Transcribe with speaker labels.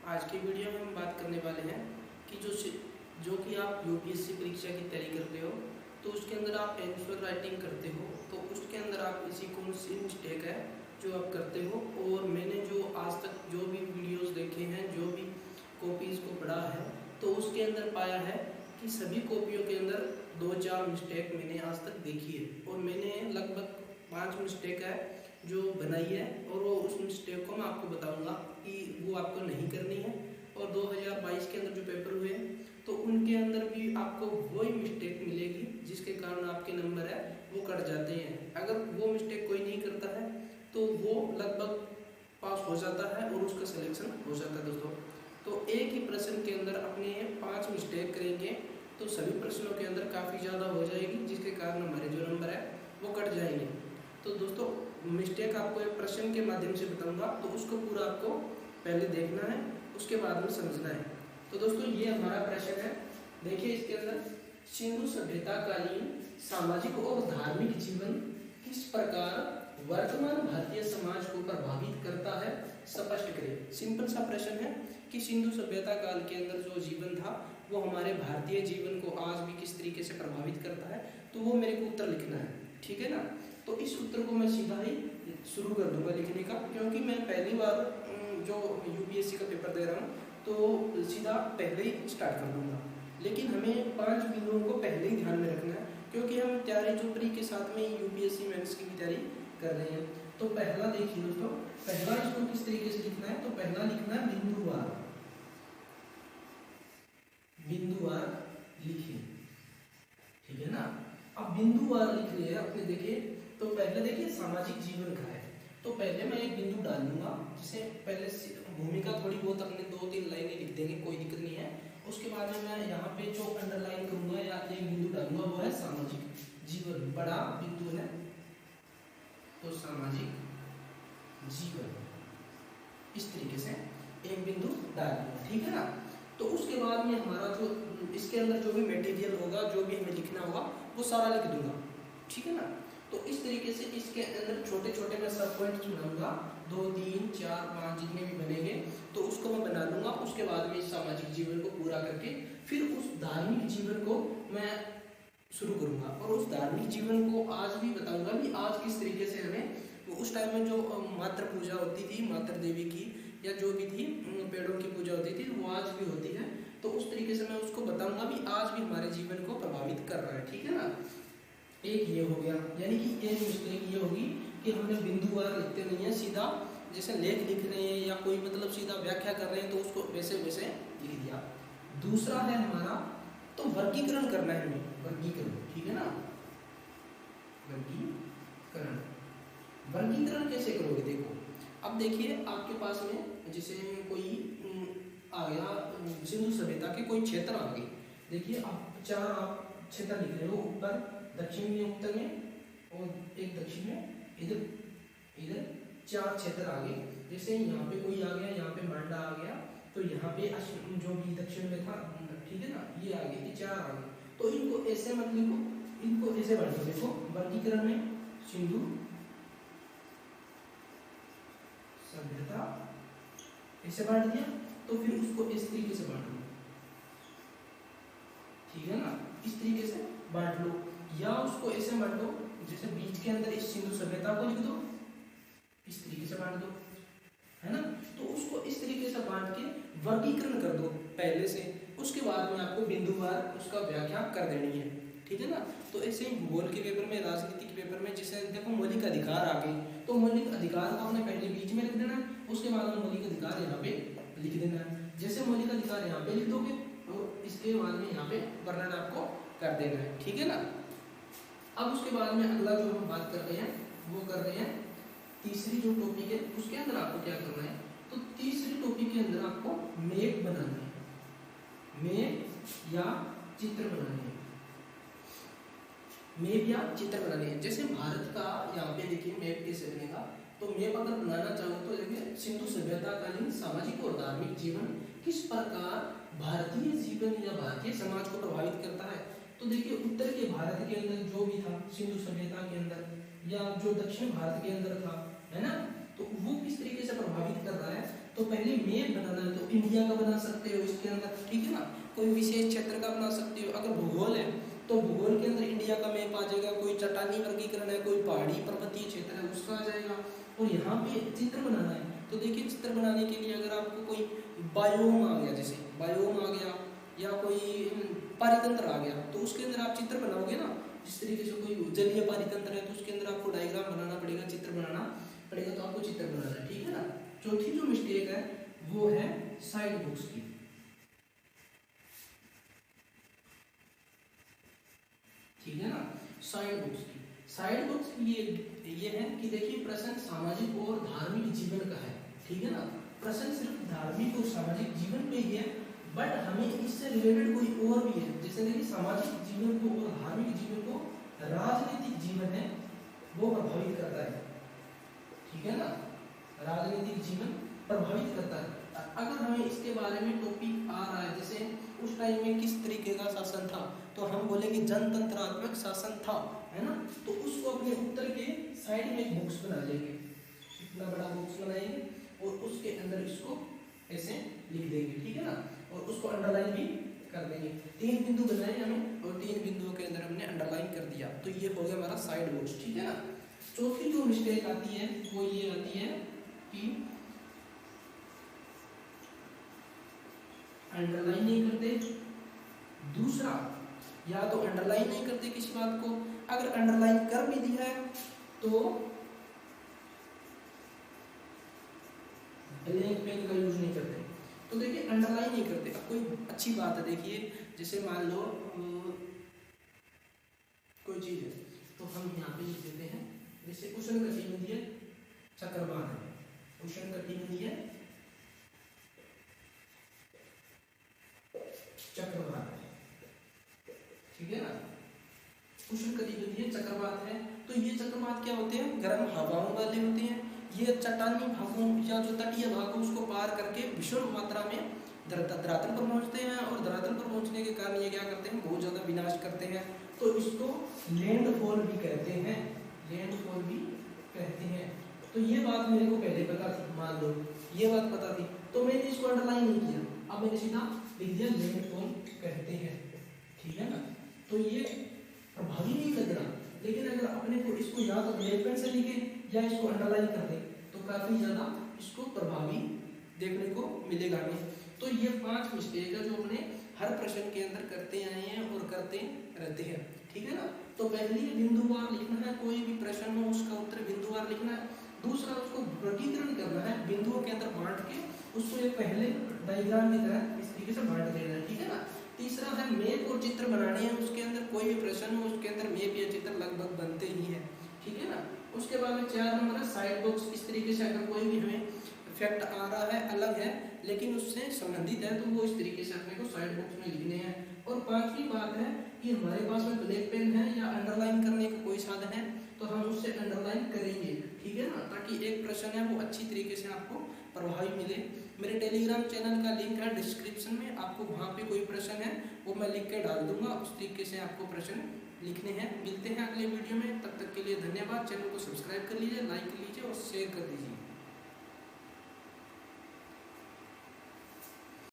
Speaker 1: आज की वीडियो में हम बात करने वाले हैं कि जो कि आप यूपीएससी परीक्षा की तैयारी करते हो तो उसके अंदर आप आंसर राइटिंग करते हो तो उसके अंदर आप ऐसी कौन सी मिस्टेक है जो आप करते हो। और मैंने जो आज तक जो भी वीडियोस देखे हैं, जो भी कॉपीज़ को पढ़ा है, तो उसके अंदर पाया है कि सभी कॉपियों के अंदर 2-4 मिस्टेक मैंने आज तक देखी है। और मैंने लगभग 5 मिस्टेक है जो बनाई है और वो उस मिस्टेक को मैं आपको बताऊंगा कि वो आपको नहीं करनी है। और 2022 के अंदर जो पेपर हुए तो उनके अंदर भी आपको वही मिस्टेक मिलेगी जिसके कारण आपके नंबर है वो कट जाते हैं। अगर वो मिस्टेक कोई नहीं करता है तो वो लगभग पास हो जाता है और उसका सिलेक्शन हो जाता है दोस्तों। तो एक ही प्रश्न के अंदर अपने 5 मिस्टेक करेंगे तो सभी प्रश्नों के अंदर काफ़ी ज़्यादा हो जाएगी जिसके कारण हमारे जो नंबर है वो कट जाएंगे। तो दोस्तों मिस्टेक आपको एक प्रश्न के माध्यम से बताऊंगा तो उसको पूरा आपको पहले देखना है, उसके बाद में समझना है। तो दोस्तों ये हमारा प्रश्न है, देखिए इसके अंदर सिंधु सभ्यताकालीन सामाजिक और धार्मिक जीवन किस प्रकार वर्तमान भारतीय समाज को प्रभावित करता है, स्पष्ट करें। सिंपल सा प्रश्न है कि सिंधु सभ्यता काल के अंदर जो जीवन था वो हमारे भारतीय जीवन को आज भी किस तरीके से प्रभावित करता है, तो वो मेरे को उत्तर लिखना है, ठीक है ना। तो इस उत्तर को मैं सीधा ही शुरू कर दूंगा लिखने का, क्योंकि मैं पहली बार जो यूपीएससी का पेपर दे रहा हूँ तो सीधा पहले ही स्टार्ट कर दूंगा। लेकिन हमें 5 बिंदुओं को पहले ही ध्यान में रखना है क्योंकि हम तैयारी जोपरी के साथ में यूपीएससी मेंस की भी तैयारी कर रहे हैं। तो पहला देखिए दोस्तों, पहला इसको किस तरीके से लिखना है, तो पहला लिखना है बिंदुवार। बिंदुवार लिखिए, ठीक है ना। अब बिंदुवार लिख रहे हैं अपने, देखिए तो पहले देखिए सामाजिक जीवन का है तो पहले मैं एक बिंदु डाल दूंगा, जिसे पहले भूमिका थोड़ी बहुत अपने 2-3 लाइनें लिख देंगे, कोई दिक्कत नहीं है। उसके बाद में मैं यहाँ पे जो अंडरलाइन करूंगा या एक बिंदु डालूंगा वो है सामाजिक जीवन, बड़ा बिंदु है तो सामाजिक जीवन, इस तरीके से एक बिंदु डाल दूंगा, ठीक है ना। तो उसके बाद में हमारा जो इसके अंदर जो भी मटेरियल होगा, जो भी हमें लिखना होगा वो सारा लिख दूंगा, ठीक है ना। तो इस तरीके से इसके अंदर छोटे छोटे मैं सब पॉइंट्स बनाऊंगा, 2, 3, 4, 5 जितने भी बनेंगे तो उसको मैं बना लूंगा। उसके बाद में इस सामाजिक जीवन को पूरा करके फिर उस धार्मिक जीवन को मैं शुरू करूंगा और उस धार्मिक जीवन को आज भी बताऊंगा कि आज किस तरीके से हमें उस टाइम में जो मातृ पूजा होती थी, मातृ देवी की या जो भी थी पेड़ों की पूजा होती थी वो आज भी होती है। तो उस तरीके से मैं उसको बताऊंगा भी आज भी हमारे जीवन को प्रभावित कर रहा है, ठीक है ना। एक ये हो गया, यानी कि एक मिस्टेक ये होगी कि हमने बिंदुवार लिखते नहीं है, सीधा जैसे लेख लिख रहे हैं या कोई मतलब सीधा व्याख्या कर रहे हैं तो उसको वैसे वैसे लिख दिया। दूसरा है हमारा तो वर्गीकरण करना है हमें, वर्गीकरण, ठीक है ना। वर्गीकरण, वर्गीकरण कैसे करोगे, देखो अब देखिए आपके पास में जैसे कोई आ गया सिंधु सभ्यता के कोई क्षेत्र आ गए, देखिए आप 4 आप क्षेत्र लिख रहे हो, ऊपर दक्षिण में, उत्तर में और एक दक्षिण में, इधर इधर 4 क्षेत्र आ गए। जैसे यहाँ पे कोई आ गया, यहाँ पे मांडा आ गया तो यहाँ पे जो भी दक्षिण में था, ठीक है ना, ये आ गए, ये 4 आ गए। तो इनको ऐसे मत लिखो, इनको ऐसे बांटो, देखो वर्गीकरण में सिंधु सभ्यता ऐसे बांट दिया तो फिर उसको इस तरीके से बांट लो, ठीक है ना, इस तरीके से बांट लो। या उसको ऐसे बांट दो जैसे बीच के अंदर इस सिंधु सभ्यता को लिख दो, इस तरीके से बांट दो, है ना। तो उसको इस तरीके से बांट के वर्गीकरण कर दो पहले से, उसके बाद में आपको बिंदुवार उसका व्याख्या कर देनी है, ठीक है ना। तो ऐसे ही भूगोल के पेपर में, राजनीति के पेपर में जैसे देखो मौलिक अधिकार आ गए तो मौलिक अधिकार को हमने पहले बीच में लिख देना है, उसके बाद में मौलिक अधिकार यहाँ पे लिख देना है। जैसे मौलिक अधिकार यहाँ पे लिख दोगे और इसके बाद में यहाँ पे वर्णन आपको कर देना है, ठीक है ना। अब उसके बाद में अगला जो हम बात कर रहे हैं वो कर रहे हैं तीसरी जो टॉपिक है उसके अंदर आपको क्या करना है, तो तीसरी टॉपिक के अंदर आपको मैप बनाना है, मैप या चित्र बनाने हैं, मैप या चित्र बनाने हैं। जैसे भारत का यहाँ पे देखिए मैप कैसे बनेगा, तो मैप अगर बनाना चाहो तो देखिए सिंधु सभ्यताकालीन सामाजिक और धार्मिक जीवन किस प्रकार भारतीय जीवन या भारतीय समाज को प्रभावित करता है। तो देखिए उत्तर के भारत के अंदर जो भी था सिंधु सभ्यता के अंदर या जो दक्षिण भारत के अंदर था, है ना, तो वो किस तरीके से प्रभावित कर रहा है। तो पहले मैप बनाना है तो इंडिया का बना सकते हो इसके अंदर, ठीक है ना। कोई विशेष क्षेत्र का बना सकते हो। अगर भूगोल है तो भूगोल के अंदर इंडिया का मैप आ जाएगा। कोई चट्टानी वर्गीकरण है, कोई पहाड़ी पर्वतीय क्षेत्र है, उसका आ जाएगा। और यहाँ पे चित्र बनाना है तो देखिए चित्र बनाने के लिए अगर आपको कोई बायोम आ गया, जैसे बायोम आ गया या कोई पारितंत्र आ गया, तो उसके अंदर आप चित्र बनाओगे ना। जिस तरीके से कोई जलीय पारितंत्र है तो उसके अंदर आपको डायग्राम बनाना पड़ेगा, चित्र बनाना पड़ेगा, तो आपको चित्र बनाना है, ठीक है ना। चौथी जो मिस्टेक है वो है साइड बुक्स की, ठीक है ना। साइड बुक्स की, साइड बुक्स ये है कि देखिए प्रश्न सामाजिक और धार्मिक जीवन का है, ठीक है ना। प्रश्न सिर्फ धार्मिक और सामाजिक जीवन पे ही है, बट हमें इससे रिलेटेड कोई और भी है। जैसे देखिए सामाजिक जीवन को और धार्मिक जीवन को राजनीतिक जीवन है वो प्रभावित करता है, ठीक है ना। राजनीतिक जीवन प्रभावित करता है। अगर हमें इसके बारे में टॉपिक आ रहा है, जैसे उस टाइम में किस तरीके का शासन था, तो हम बोलेंगे जनतंत्रात्मक शासन था, है ना। तो उसको अपने उत्तर के साइड में एक बॉक्स बना लेंगे, इतना बड़ा बॉक्स बनाएंगे और उसके अंदर इसको ऐसे लिख देंगे, ठीक है ना। और उसको अंडरलाइन भी कर देंगे। 3 बिंदु बनाए हमें और 3 बिंदुओं के अंदर हमने अंडरलाइन कर दिया, तो ये हो गया हमारा साइड बॉक्स, ठीक है ना। चौथी जो मिस्टेक आती है वो ये आती है कि अंडरलाइन नहीं करते। दूसरा, या तो अंडरलाइन नहीं करते किसी बात को, अगर अंडरलाइन कर भी दिया है तो ब्लैंक पेन का यूज नहीं करते। तो देखिए अंडरलाइन नहीं करते। अब कोई अच्छी बात है, देखिए जैसे मान लो कोई चीज है तो हम यहाँ पे लिख देते हैं, जैसे उष्णकटिबंधीय चक्रवात है, उष्णकटिबंधीय चक्रवात है, ठीक है ना। उष्णकटिबंधीय चक्रवात है तो ये चक्रवात क्या होते हैं, गर्म हवाओं वाले होते हैं। ये चट्टानी भागों या जो तटीय भाग है उसको पार करके विषम मात्रा में धरातल पर पहुंचते हैं, और धरातल पर पहुंचने के कारण ये क्या करते हैं, बहुत ज्यादा विनाश करते हैं। तो इसको लैंडफॉल भी कहते हैं, लैंडफॉल भी कहते हैं। तो ये बात मेरे को पहले पता थी, मान लो ये बात पता थी, तो मैंने इसको अंडरलाइन नहीं किया, अब मैंने सीधा लिख दिया लैंडफॉल कहते हैं, ठीक है ना। तो ये प्रभावी नहीं लग रहा, लेकिन अगर अपने को इसको या तो ब्लैक पेन से लिखे या इसको अंडरलाइन कर दे तो काफी ज्यादा इसको प्रभावी देखने को मिलेगा हमें। तो ये 5 मिस्टेक है जो अपने हर प्रश्न के अंदर करते आए हैं और करते रहते हैं, ठीक है ना। तो पहली बिंदुवार लिखना है, कोई भी प्रश्न हो उसका उत्तर बिंदुवार लिखना है। दूसरा, उसको वर्गीकरण करना है, बिंदुओं के अंदर बांट के उसको एक पहले डायग्राम की तरह इस तरीके से बांट देना है, ठीक है ना। तीसरा है मैप और चित्र बनाने हैं, उसके अंदर कोई भी प्रश्न हो उसके अंदर मैप या चित्र लगभग बनते ही है, ठीक है ना। उसके बाद में 4 नंबर है साइड बॉक्स। इस तरीके से अगर कोई भी हमें फैक्ट आ रहा है, अलग है लेकिन उससे संबंधित है, तो वो इस तरीके से अपने को साइड बॉक्स में लिखने हैं। और 5वीं बात है कि हमारे पास में ब्लैक पेन है या अंडरलाइन करने का कोई साधन है तो हम उससे अंडरलाइन करेंगे, ठीक है ना, ताकि एक प्रश्न है वो अच्छी तरीके से आपको प्रभावी मिले। मेरे टेलीग्राम चैनल का लिंक है डिस्क्रिप्शन में, आपको वहाँ पे कोई प्रश्न है वो मैं लिख के डाल दूंगा, उस तरीके से आपको प्रश्न लिखने हैं। मिलते हैं अगले वीडियो में, तब तक के लिए धन्यवाद। चैनल को सब्सक्राइब कर लीजिए, लाइक कर लीजिए और शेयर कर दीजिए।